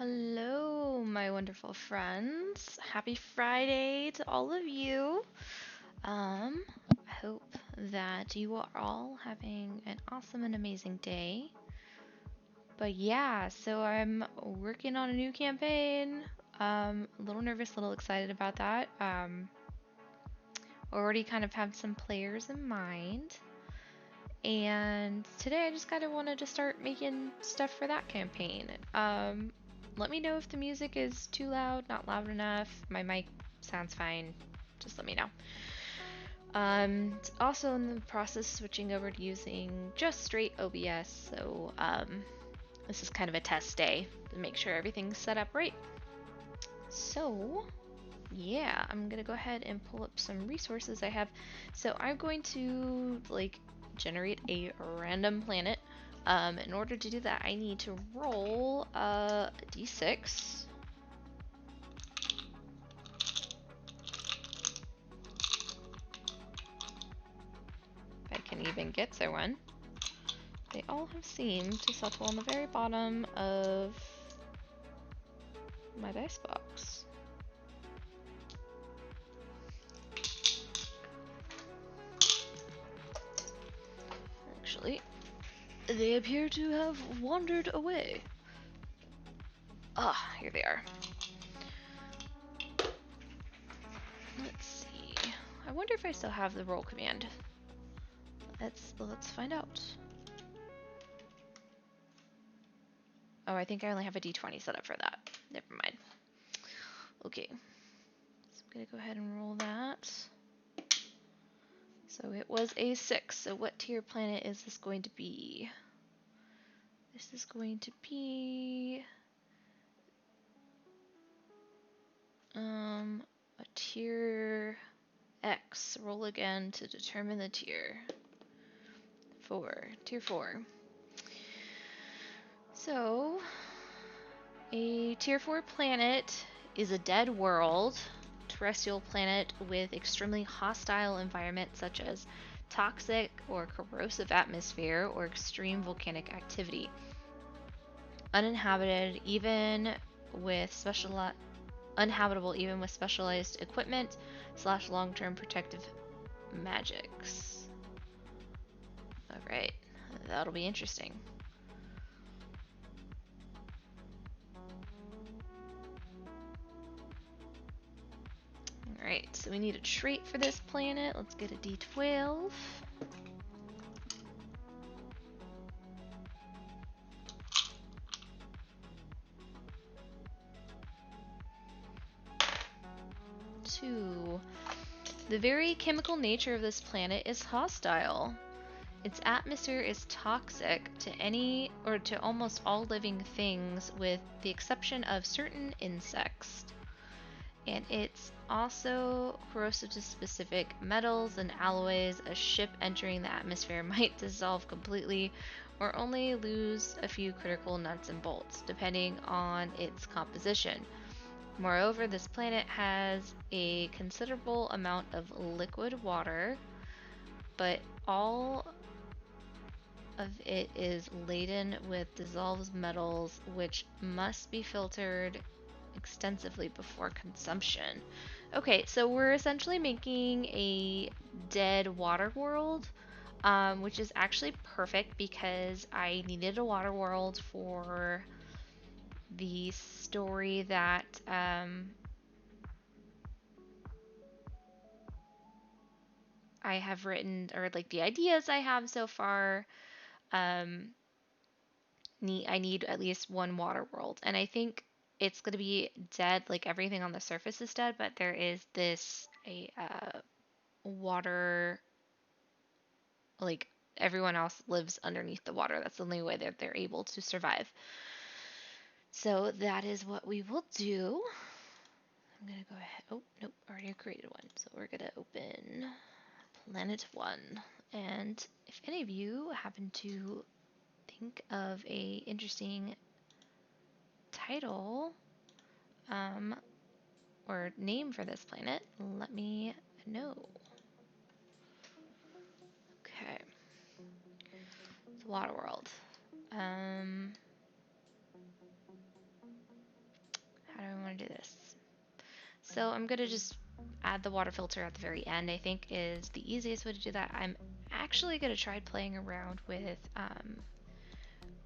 Hello, my wonderful friends. Happy Friday to all of you. I hope that you are all having an awesome and amazing day. But yeah, so I'm working on a new campaign. A little nervous, a little excited about that. Already kind of have some players in mind. And today I just kind of wanted to start making stuff for that campaign. Let me know if the music is too loud, not loud enough. My mic sounds fine. Just let me know. Also in the process switching over to using just straight OBS, so this is kind of a test day to make sure everything's set up right. So yeah, I'm gonna go ahead and pull up some resources I have. So I'm going to generate a random planet. In order to do that, I need to roll a d6. If I can even get to one. They all have seemed to settle on the very bottom of my dice box. Actually, they appear to have wandered away. Ah, here they are. Let's see. I wonder if I still have the roll command. Let's find out. Oh, I think I only have a d20 set up for that. Never mind. Okay. So I'm gonna go ahead and roll that. So it was a 6. So what tier planet is this going to be? This is going to be a tier X. Roll again to determine the tier. 4. Tier 4. So a tier 4 planet is a dead world, terrestrial planet with extremely hostile environment such as toxic or corrosive atmosphere or extreme volcanic activity. Uninhabited even with uninhabitable even with specialized equipment / long-term protective magics. Alright, that'll be interesting. Alright, so we need a trait for this planet. Let's get a d12. Two. The very chemical nature of this planet is hostile. Its atmosphere is toxic to any or to almost all living things with the exception of certain insects. And it's also corrosive to specific metals and alloys. A ship entering the atmosphere might dissolve completely or only lose a few critical nuts and bolts, depending on its composition. Moreover, this planet has a considerable amount of liquid water, but all of it is laden with dissolved metals which must be filtered extensively before consumption. Okay, so we're essentially making a dead water world, which is actually perfect because I needed a water world for the story that I have written, or like the ideas I have so far. I need at least one water world, and I think it's going to be dead. Like everything on the surface is dead, but there is this a water, like everyone else lives underneath the water. That's the only way that they're able to survive. So that is what we will do. I'm gonna go ahead. Oh nope, already created one. So we're gonna open Planet 1, and if any of you happen to think of a interesting title or name for this planet, let me know. Okay. The water world. want to do this. So I'm going to just add the water filter at the very end, I think is the easiest way to do that. I'm actually going to try playing around with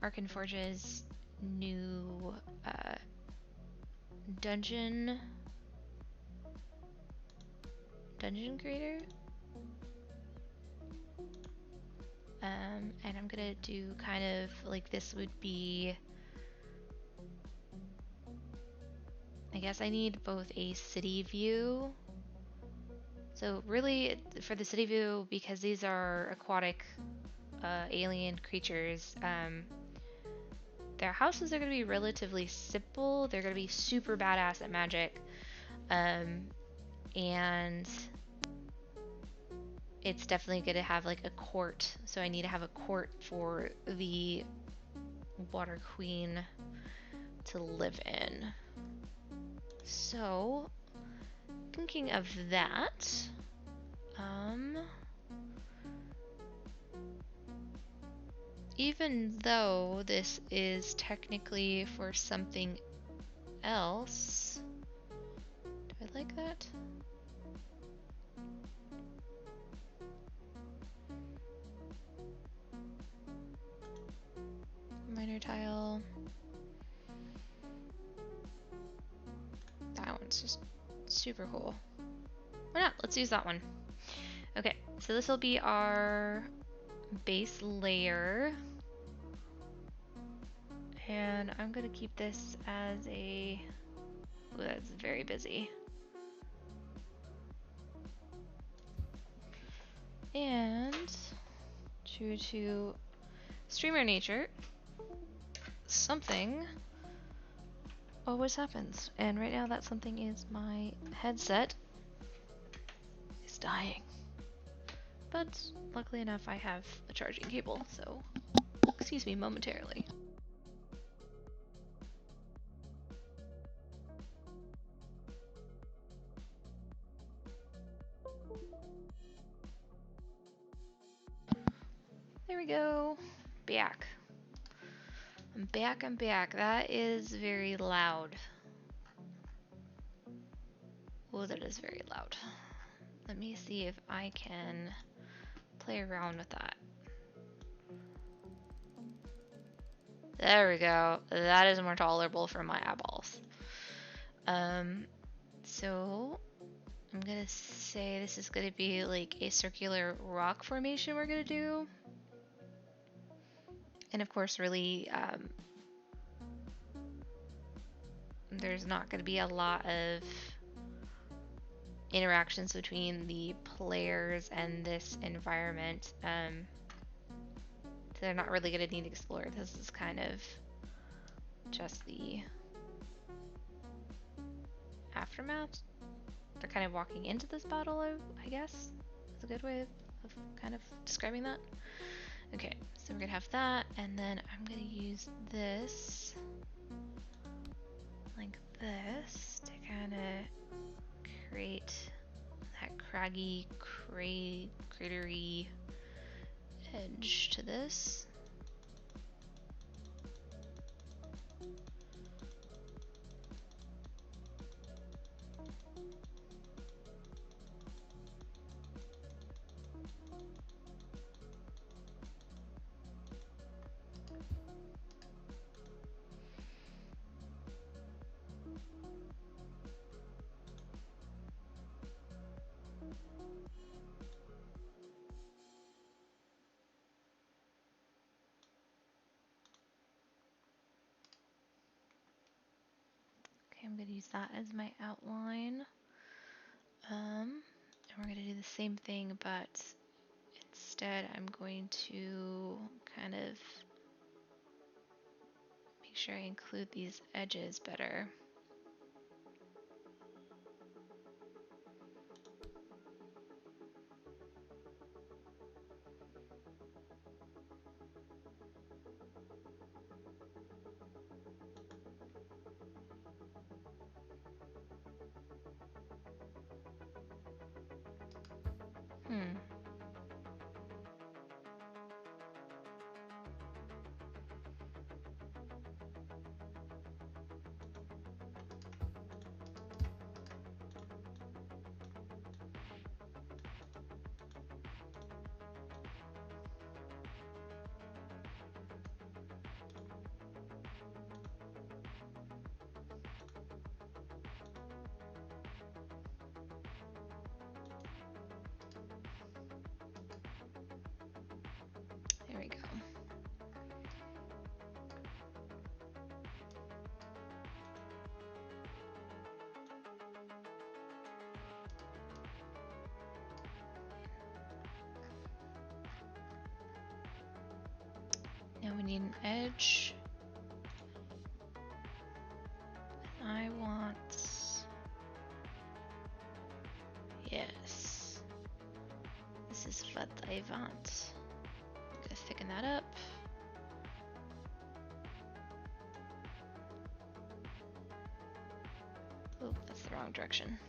Arkenforge's new dungeon creator. And I'm gonna do kind of like this would be, I guess I need both a city view. So really for the city view, because these are aquatic alien creatures, their houses are going to be relatively simple. They're going to be super badass at magic. And it's definitely going to have like a court. So I need to have a court for the Water Queen to live in. So, thinking of that, even though this is technically for something else, do I like that? Minor tile. That one's just super cool. Why not? Let's use that one. Okay, so this will be our base layer. And I'm gonna keep this as a... Ooh, that's very busy. And true to streamer nature, something always happens. And right now that something is my headset is dying. But luckily enough I have a charging cable, so excuse me momentarily. There we go. Back. I'm back. That is very loud. Oh, that is very loud. Let me see if I can play around with that. There we go. That is more tolerable for my eyeballs. So I'm gonna say this is gonna be like a circular rock formation we're gonna do. And of course, really, there's not gonna be a lot of interactions between the players and this environment. So they're not really gonna need to explore. This is kind of just the aftermath. They're kind of walking into this battle, I guess. Is a good way of kind of describing that. Okay, so we're gonna have that, and then I'm gonna use this, like this, to kind of create that craggy, cratery edge to this. Okay, I'm going to use that as my outline. And we're going to do the same thing, but instead I'm going to kind of make sure I include these edges better. we need an edge. I want... Yes. This is what I want. Gonna thicken that up. Oh, that's the wrong direction.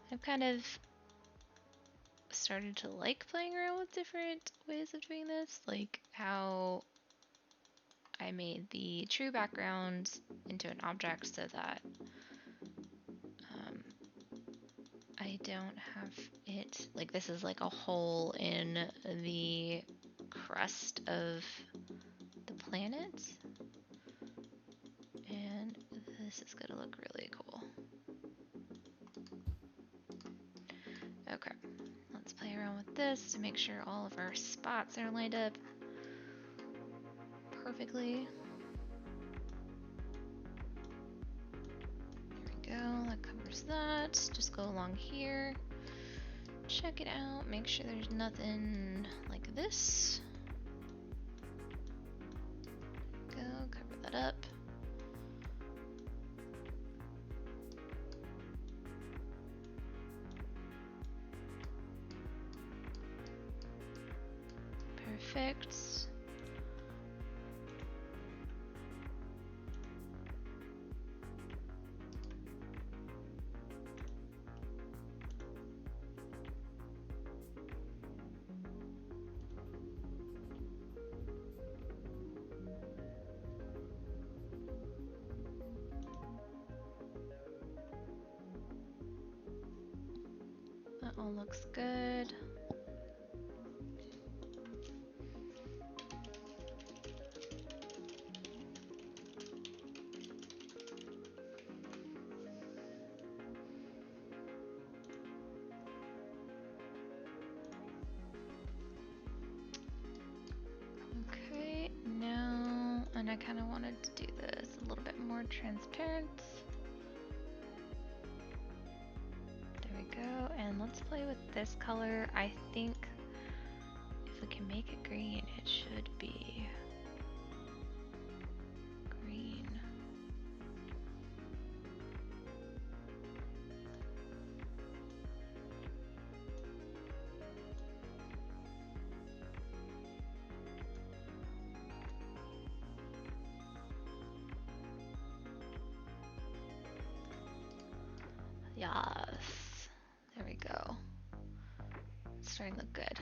I've kind of started to like playing around with different ways of doing this, like how I made the true background into an object so that I don't have it, like this is like a hole in the crust of the planet, and this is gonna look really cool. Okay, let's play around with this to make sure all of our spots are lined up perfectly. There we go, that covers that. Just go along here, check it out, make sure there's nothing like this. Go, cover that up. Perfect. That all looks good. Okay, now, and I kind of wanted to do this a little bit more transparent. There we go, and let's play with this color. I think if we can make it green, it should be green. Yes, there we go. It's starting to look good.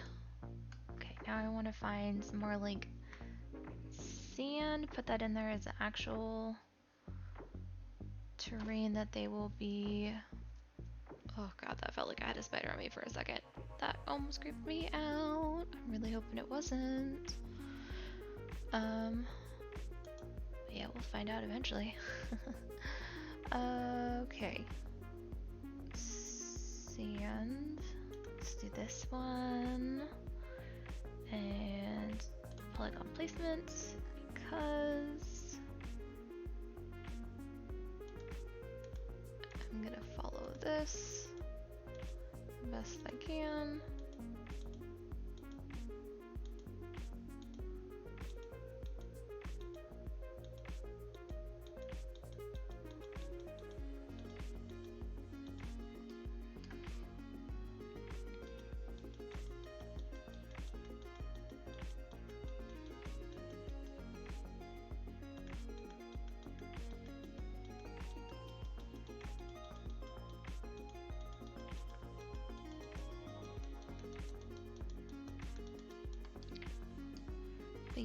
Okay, now I want to find some more like sand, put that in there as an actual terrain that they will be. Oh god, that felt like I had a spider on me for a second. That almost creeped me out. I'm really hoping it wasn't. Yeah, we'll find out eventually. Okay. Sand. Let's do this one. And polygon placements because I'm gonna follow this best I can.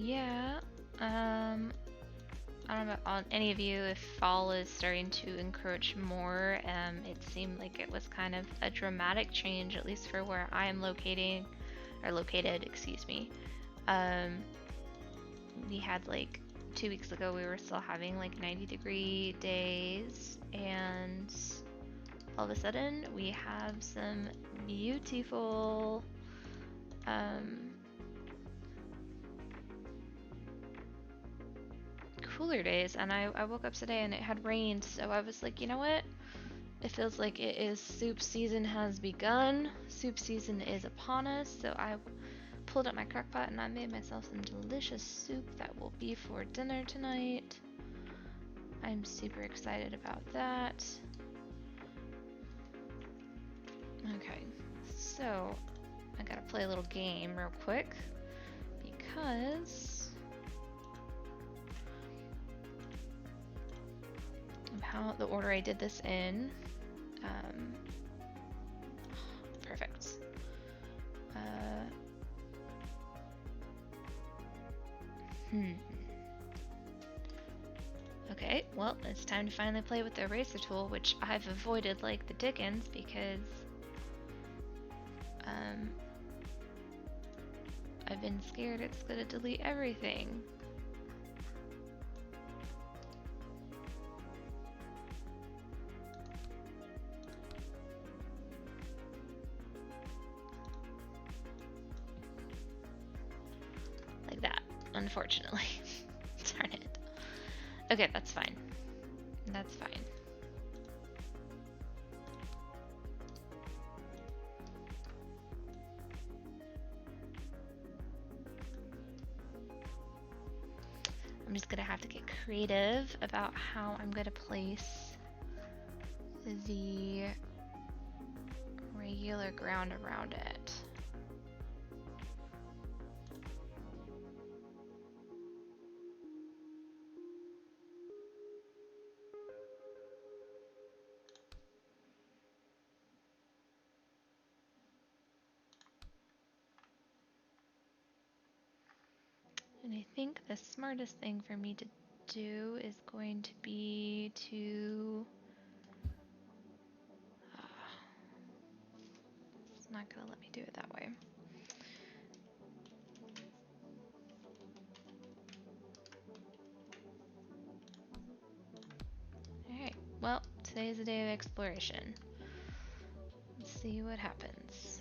yeah, I don't know about any of you if fall is starting to encroach more. It seemed like it was kind of a dramatic change, at least for where I am located, excuse me. Um, we had like 2 weeks ago, we were still having like 90-degree days, and all of a sudden we have some beautiful cooler days. And I woke up today and it had rained, so I was like, you know what, it feels like it is soup season has begun. Soup season is upon us, so I pulled up my crock pot and I made myself some delicious soup that will be for dinner tonight. I'm super excited about that. Okay, so I gotta play a little game real quick because of how the order I did this in. Perfect. Okay, well, it's time to finally play with the eraser tool, which I've avoided like the dickens because I've been scared it's gonna delete everything. Like that, unfortunately. Darn it. Okay, that's fine. That's fine. I'm just gonna have to get creative about how I'm gonna place the regular ground around it. And I think the smartest thing for me to do is going to be to... it's not going to let me do it that way. Alright, well, today is a day of exploration. Let's see what happens.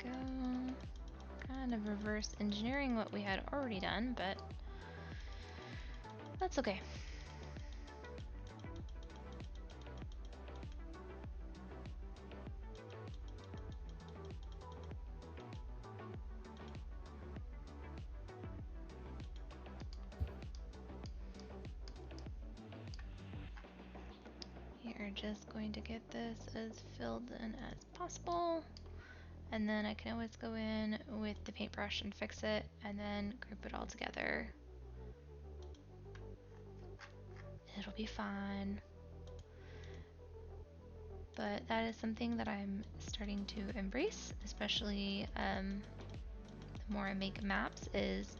Go. Kind of reverse engineering what we had already done, but that's okay. We are just going to get this as filled in as possible. And then I can always go in with the paintbrush and fix it, and then group it all together. It'll be fine. But that is something that I'm starting to embrace, especially the more I make maps, is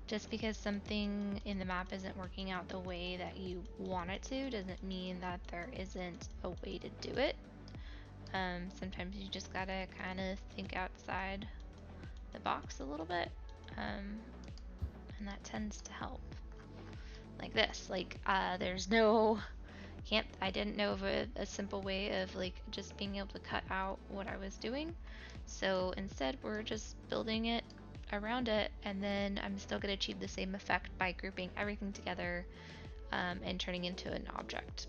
just because something in the map isn't working out the way that you want it to doesn't mean that there isn't a way to do it. Sometimes you just gotta kind of think outside the box a little bit, and that tends to help. Like this, like there's no, I didn't know of a simple way of like just being able to cut out what I was doing, so instead we're just building it around it, and then I'm still gonna achieve the same effect by grouping everything together and turning into an object.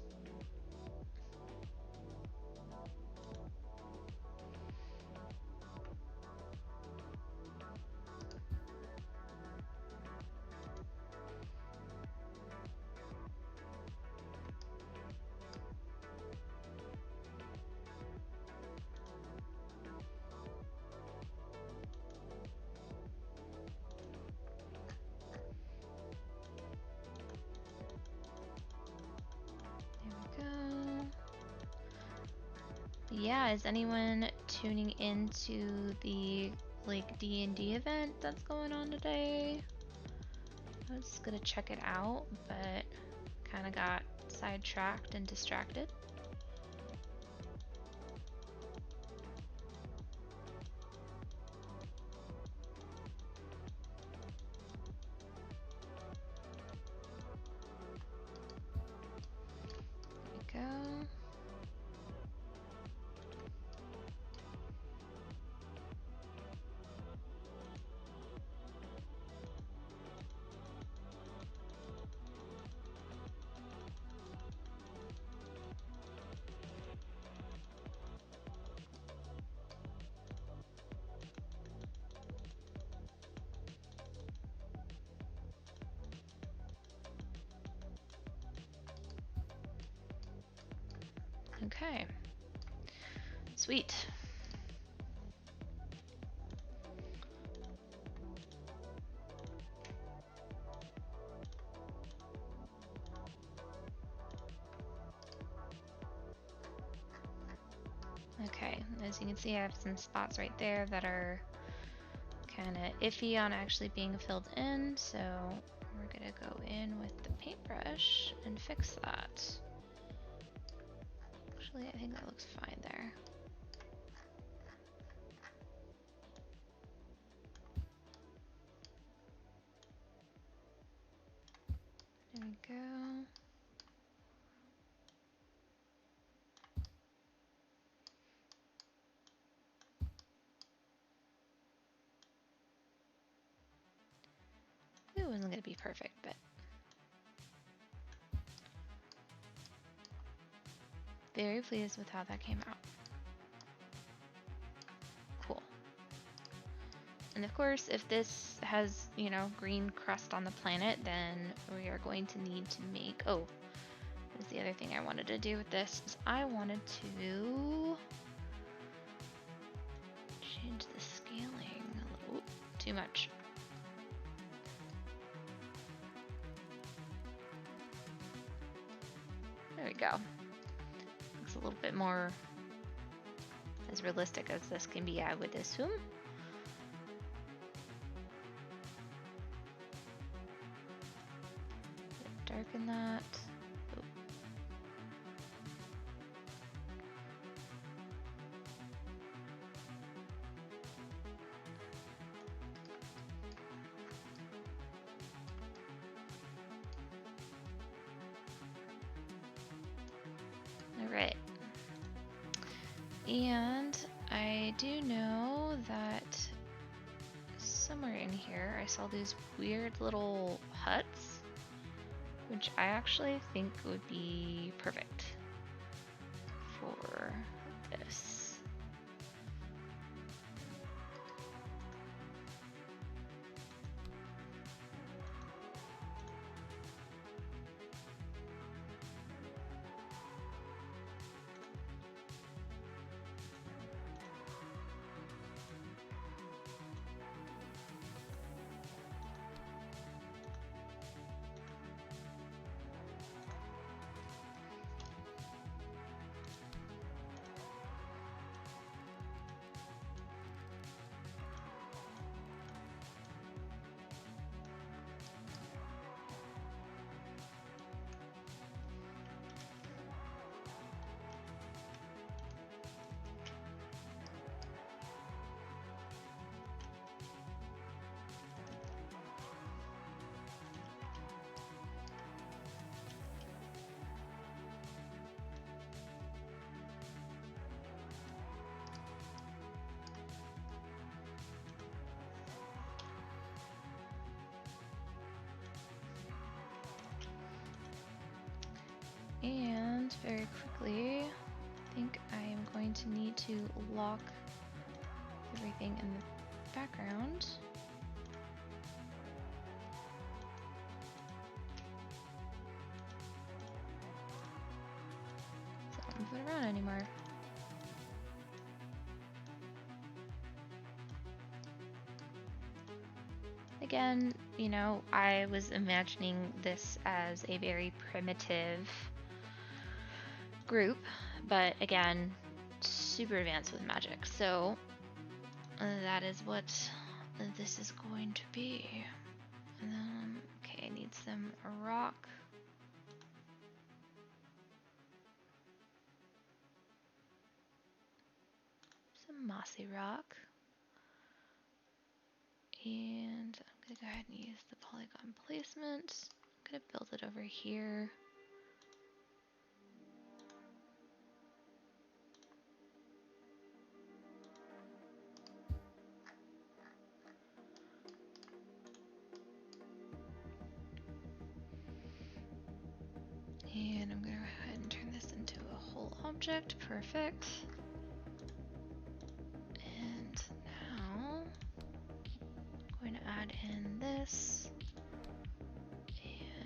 yeah, is anyone tuning into the like D&D event that's going on today? I was gonna check it out, but kind of got sidetracked and distracted. There we go. Okay. Sweet. Okay, as you can see, I have some spots right there that are kind of iffy on actually being filled in, so we're gonna go in with the paintbrush and fix that. Actually, I think that looks fine there. There we go. It wasn't gonna be perfect, but very pleased with how that came out. Cool. And of course, if this has, you know, green crust on the planet, then we are going to need to make, oh, that's the other thing I wanted to do with this, is I wanted to change the scaling a little, too much. There we go. Looks a little bit more as realistic as this can be, I would assume. Darken that. Oh. All right. And I do know that somewhere in here I saw these weird little huts, which I actually think would be perfect for this. And very quickly, I think I am going to need to lock everything in the background. So I don't move it around anymore. Again, you know, I was imagining this as a very primitive group, but again, super advanced with magic, so that is what this is going to be. And then, okay, I need some rock. Some mossy rock. And I'm gonna go ahead and use the polygon placement. I'm gonna build it over here. And I'm gonna go ahead and turn this into a whole object. Perfect. And now I'm going to add in this.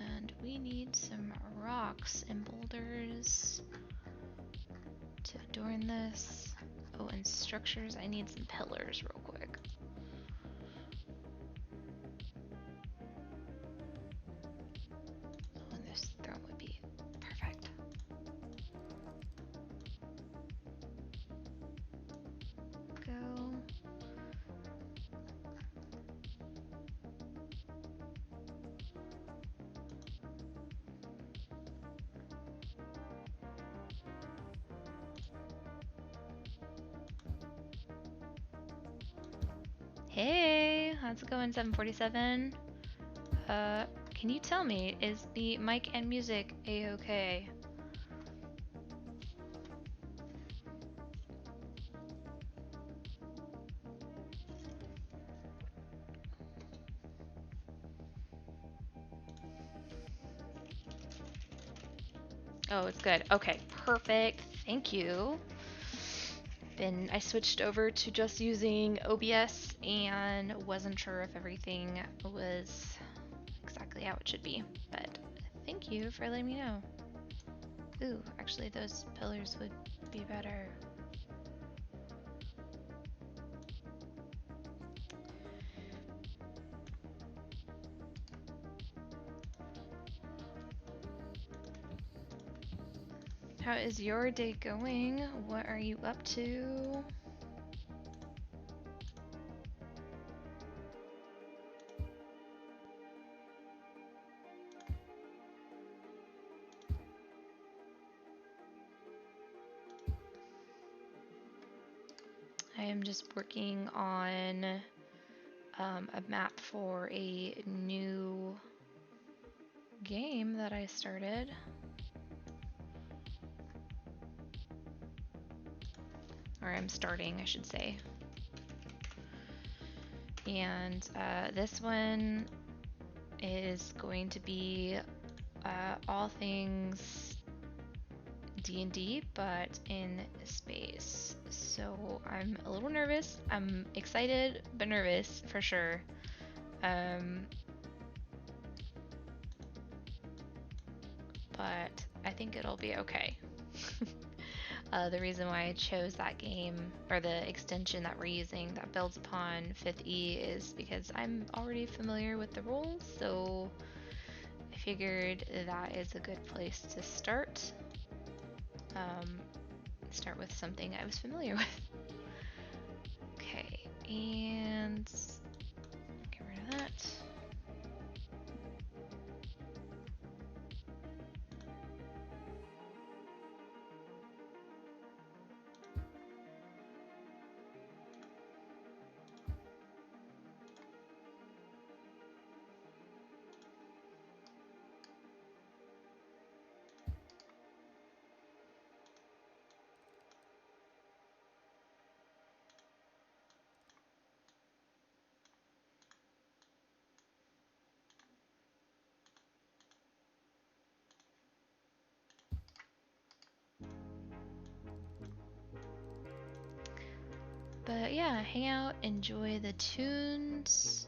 And we need some rocks and boulders to adorn this. Oh, and structures. I need some pillars real quick. Oh, and this throne would be perfect. Go. Hey, how's it going, 747? Can you tell me, is the mic and music a-okay? Oh, it's good. Okay, perfect. Thank you. Then I switched over to just using OBS and wasn't sure if everything was exactly how it should be, but thank you for letting me know. Ooh, actually those pillars would be better. How is your day going? What are you up to? I am just working on a map for a new game that I started. Or I'm starting, I should say. And this one is going to be all things D&D, but in space. So I'm a little nervous. I'm excited, but nervous for sure. But I think it'll be okay. The reason why I chose that game, or the extension that we're using that builds upon 5th E, is because I'm already familiar with the rules, so I figured that is a good place to start. Start with something I was familiar with. Okay, and get rid of that. But yeah, hang out, enjoy the tunes.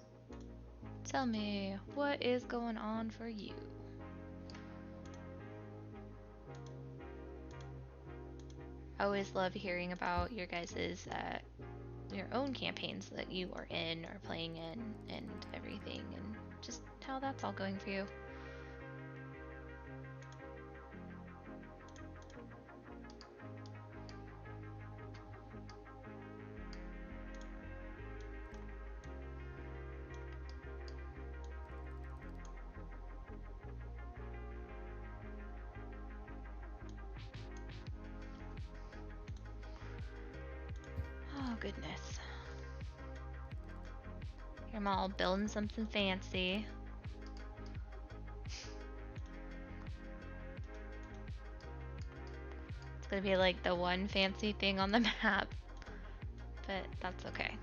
Tell me, what is going on for you? I always love hearing about your guys's your own campaigns that you are in or playing in and everything, and just how that's all going for you. goodness. Here I'm all building something fancy. It's gonna be like the one fancy thing on the map, but that's okay.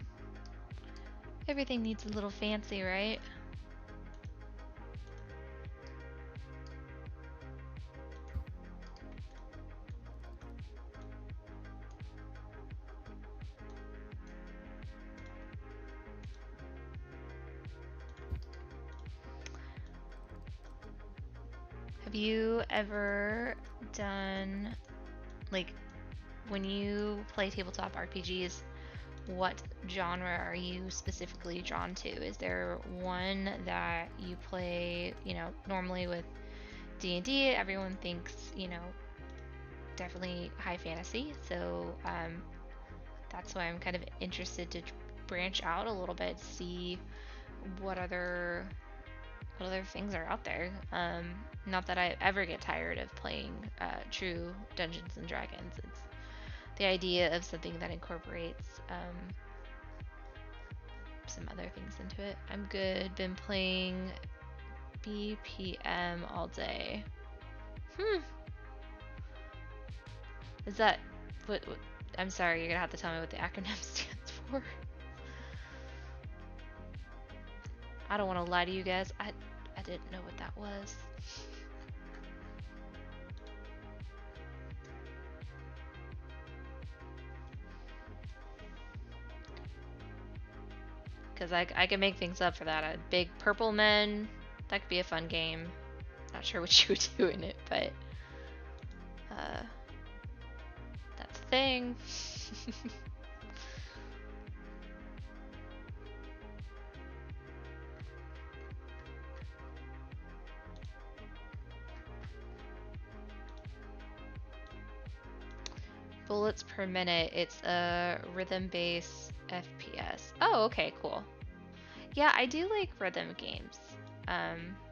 Everything needs a little fancy, right? Have you ever done, like, when you play tabletop RPGs, what genre are you specifically drawn to? Is there one that you play, you know, normally with D&D, everyone thinks, you know, definitely high fantasy. So that's why I'm kind of interested to branch out a little bit, see what other things are out there. Not that I ever get tired of playing true Dungeons and Dragons. It's the idea of something that incorporates some other things into it. I'm good. Been playing BPM all day. Is that what I'm sorry, you're gonna have to tell me what the acronym stands for. I don't want to lie to you guys. I didn't know what that was. Because I can make things up for that. A big purple men, that could be a fun game. Not sure what you would do in it, but that's a thing. Bullets per minute. It's a rhythm-based FPS. Oh, okay, cool. Yeah, I do like rhythm games.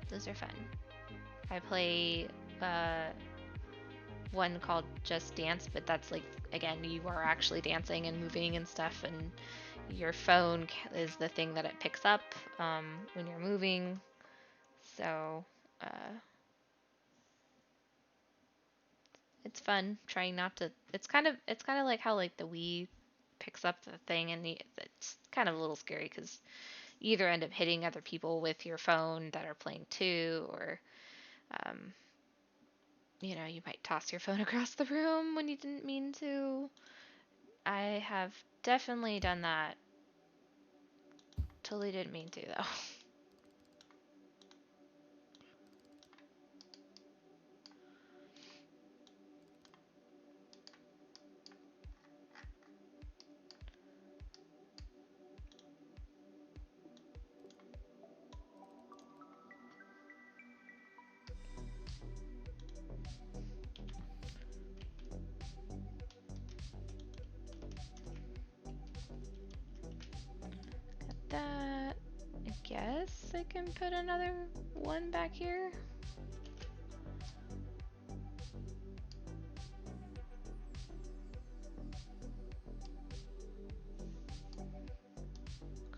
Those are fun. I play one called Just Dance, but that's like, again, you are actually dancing and moving and stuff, and your phone is the thing that it picks up when you're moving. So it's fun trying not to. It's kind of like how like the Wii picks up the thing, and it's kind of a little scary because you either end up hitting other people with your phone that are playing too, or um, you know, you might toss your phone across the room when you didn't mean to. I have definitely done that. Totally didn't mean to, though. Got that. I guess I can put another one back here.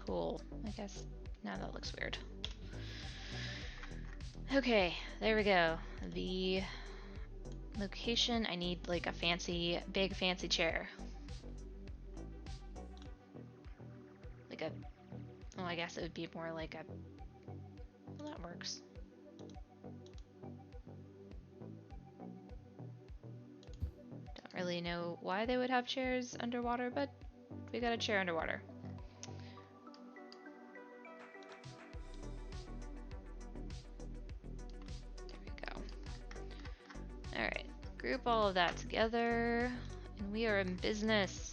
Cool. I guess now that looks weird. Okay, there we go. The location, I need like a fancy, big fancy chair. Like a, well, I guess it would be more like a, well, that works. Don't really know why they would have chairs underwater, but we got a chair underwater. There we go. Alright, group all of that together, and we are in business.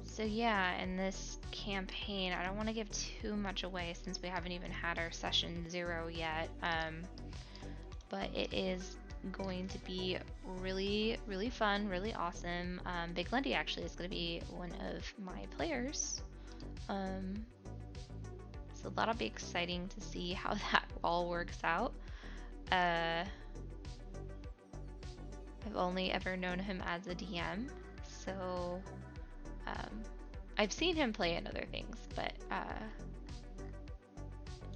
So yeah, in this campaign, I don't want to give too much away since we haven't even had our session 0 yet, but it is going to be really, really fun, really awesome. Big Lundy actually is going to be one of my players. So that'll be exciting to see how that all works out. I've only ever known him as a DM, so I've seen him play in other things, but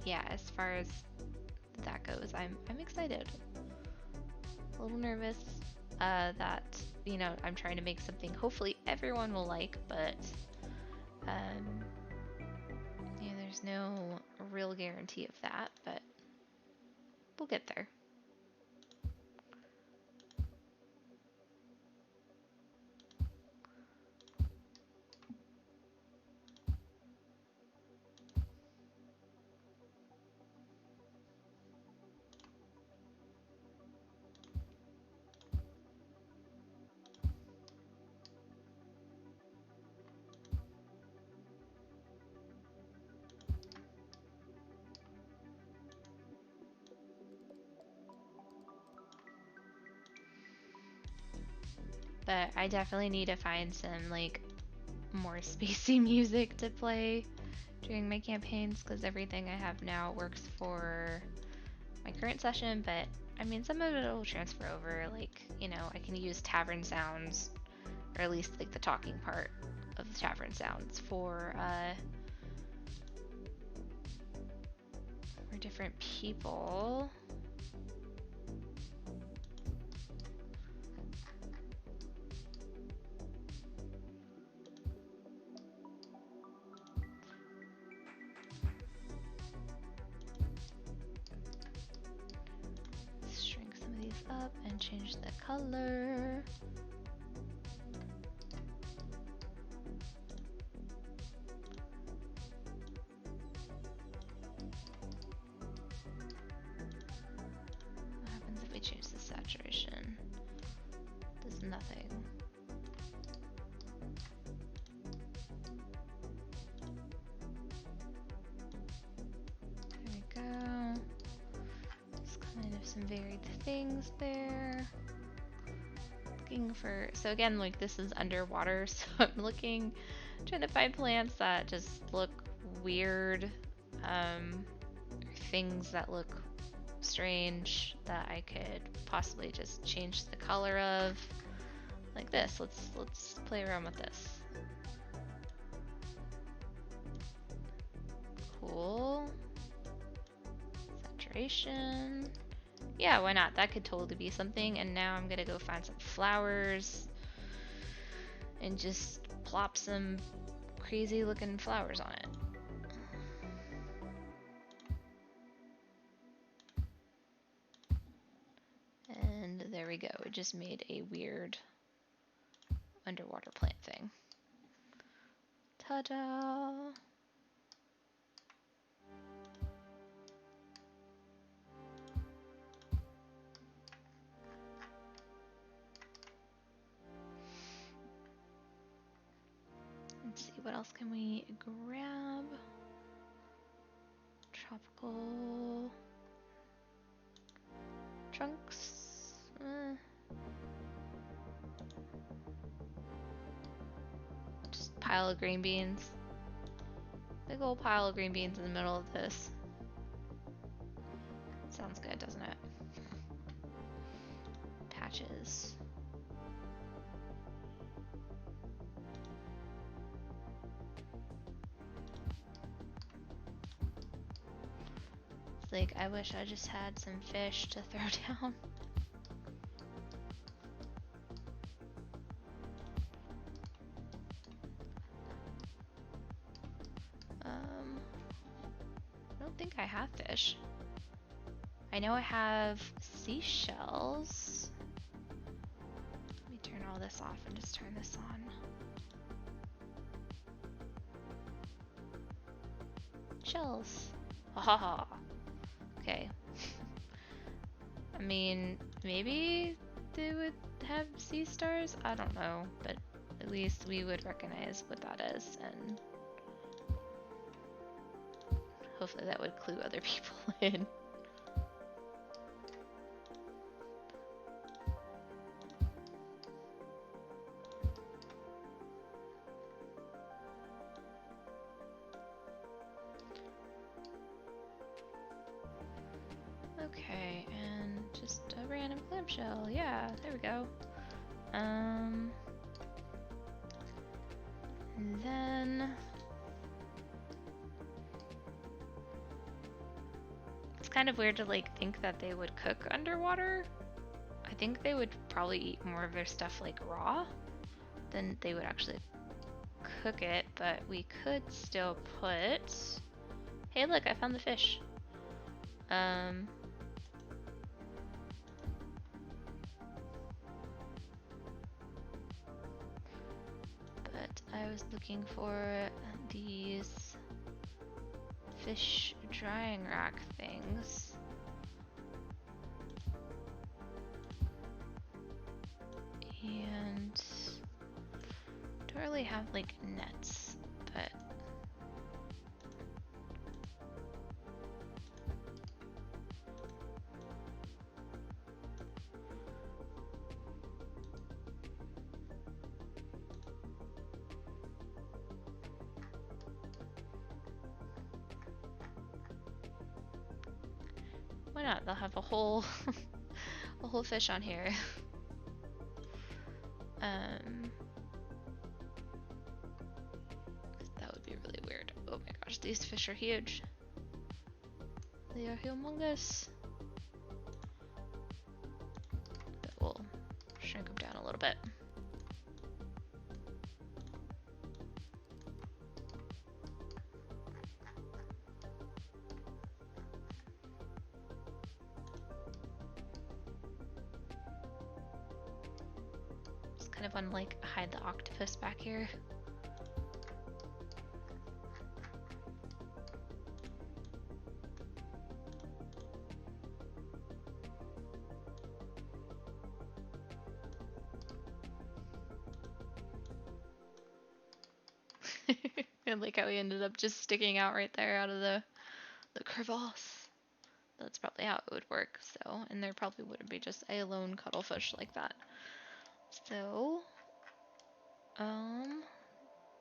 yeah, as far as that goes, I'm excited. A little nervous that, you know, I'm trying to make something hopefully everyone will like, but yeah, there's no real guarantee of that, but we'll get there. But I definitely need to find some like more spacey music to play during my campaigns, because everything I have now works for my current session, but I mean some of it will transfer over, like, you know, I can use tavern sounds, or at least like the talking part of the tavern sounds for different people. Let's shrink some of these up and change the color. What happens if we change the saturation? Does nothing. There we go. Just kind of some varied things there. Looking for, so again, like this is underwater, so I'm looking, trying to find plants that just look weird, things that look strange that I could possibly just change the color of, like this. Let's play around with this. Cool. Saturation. Yeah, why not? That could totally be something. And now I'm gonna go find some flowers and just plop some crazy looking flowers on it. And there we go. It just made a weird underwater plant thing. Ta-da! Let's see, what else can we grab? Tropical trunks. Just pile of green beans. Big old pile of green beans in the middle of this. Sounds good, doesn't it? Patches. It's like, I wish I just had some fish to throw down. I don't think I have fish. I know I have seashells. Let me turn all this off and just turn this on. Shells. Haha. Okay. I mean, maybe they would have sea stars? I don't know, but at least we would recognize what that is, and hopefully that would clue other people in. Okay, and just a random clamshell. Yeah, there we go. And then it's kind of weird to like think that they would cook underwater. I think they would probably eat more of their stuff like raw than they would actually cook it, but we could still put... Hey, look, I found the fish. But I was looking for these fish drying rack things. And don't really have like nets, but why not? They'll have a whole a whole fish on here. That would be really weird. Oh my gosh, these fish are huge. They are humongous. But we'll shrink them down a little bit. Just kind of want to like hide the octopus back here. And like how we ended up just sticking out right there out of the crevasse. That's probably how it would work. So, and there probably wouldn't be just a lone cuttlefish like that. So,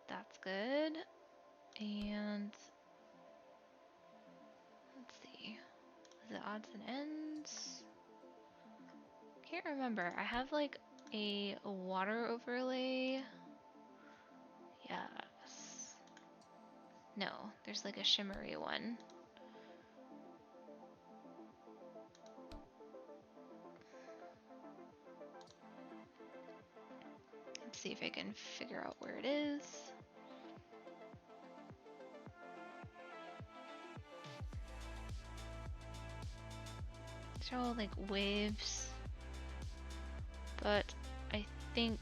that's good. And let's see. Is it odds and ends? Can't remember. I have like a water overlay. Yes. No, there's like a shimmery one. Let's see if I can figure out where it is. These are all like waves. But I think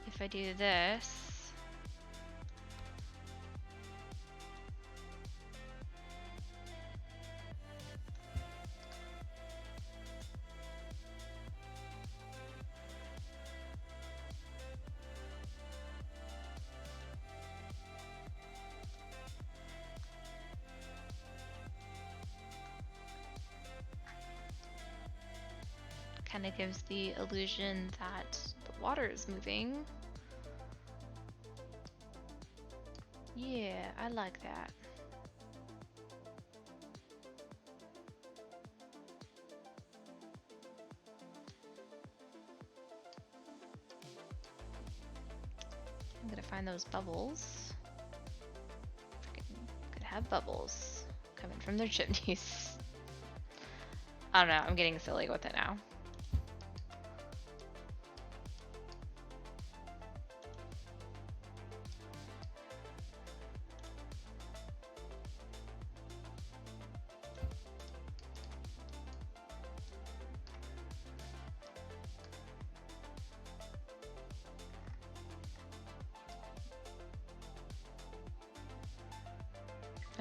if I do this, kind of gives the illusion that the water is moving. Yeah, I like that. I'm gonna find those bubbles. Could have bubbles coming from their chimneys. I don't know, I'm getting silly with it now.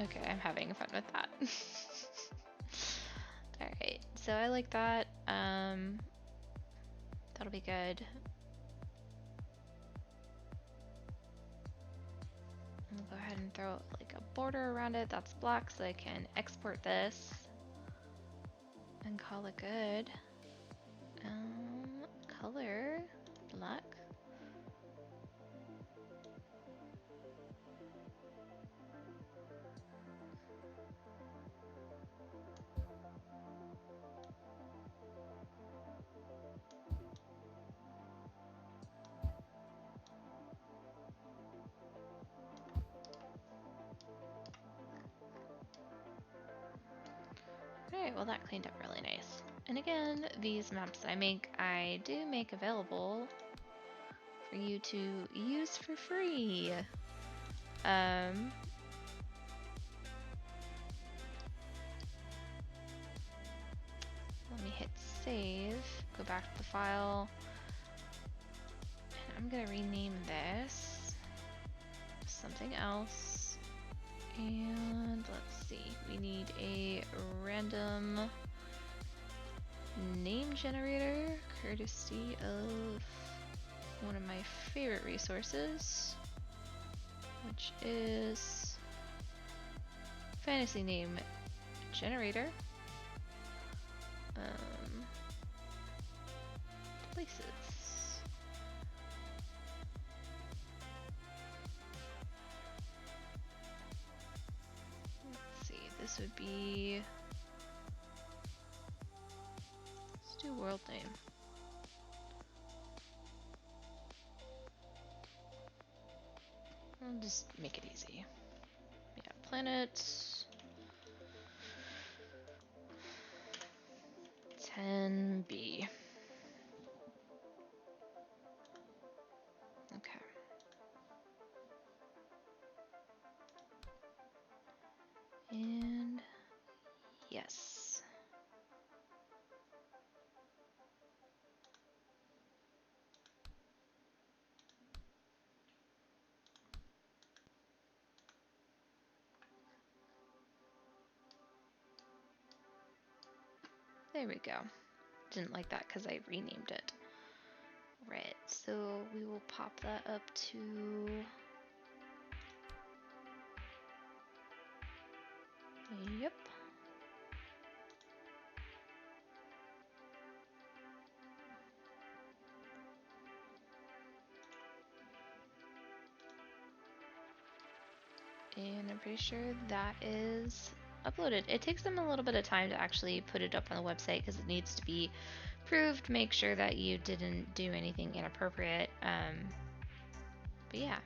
Okay, I'm having fun with that. Alright, so I like that. That'll be good. I'll go ahead and throw like a border around it that's black so I can export this and call it good. Color black. Okay, well that cleaned up really nice. And again, these maps that I do make available for you to use for free. Let me hit save, go back to the file, and I'm gonna rename this something else. And let's see, we need a random name generator, courtesy of one of my favorite resources, which is Fantasy Name Generator. Places. Let's see, this would be, let's do world name. I'll just make it easy. Yeah, planets 10B. Okay. And yes. There we go. Didn't like that because I renamed it. Right, so we will pop that up to yep. And I'm pretty sure that is uploaded. It takes them a little bit of time to actually put it up on the website because it needs to be proved, make sure that you didn't do anything inappropriate. But yeah,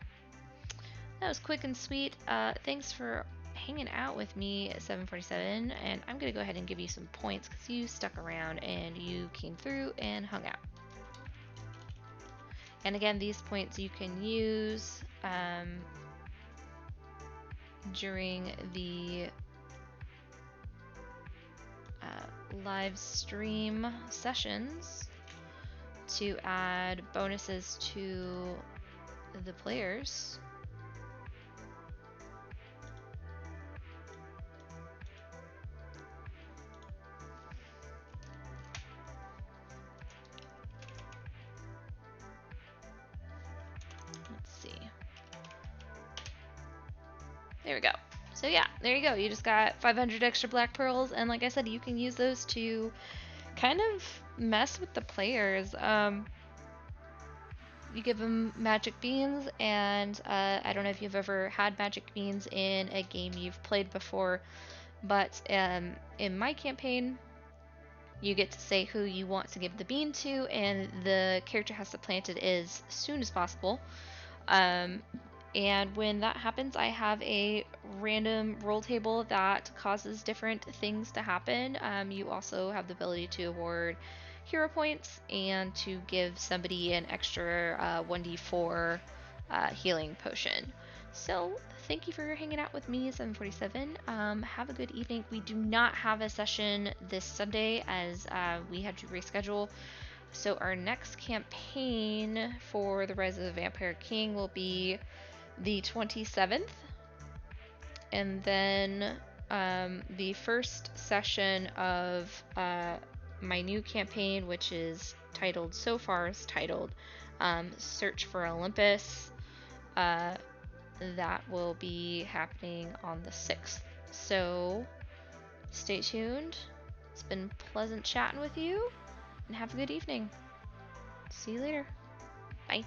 that was quick and sweet. Thanks for hanging out with me at 747, and I'm gonna go ahead and give you some points because you stuck around and you came through and hung out. And again, these points you can use during the live stream sessions to add bonuses to the players. Let's see. There we go. So yeah, there you go. You just got 500 extra black pearls, and like I said, you can use those to kind of mess with the players. You give them magic beans, and I don't know if you've ever had magic beans in a game you've played before, but in my campaign, you get to say who you want to give the bean to, and the character has to plant it as soon as possible. And when that happens, I have a random roll table that causes different things to happen. You also have the ability to award hero points and to give somebody an extra 1d4 healing potion. So thank you for hanging out with me, 747. Have a good evening. We do not have a session this Sunday as we had to reschedule. So our next campaign for the Rise of the Vampire King will be the 27th. And then the first session of my new campaign, which is titled, so far is titled Search for Olympus. That will be happening on the 6th. So stay tuned. It's been pleasant chatting with you, and have a good evening. See you later. Bye.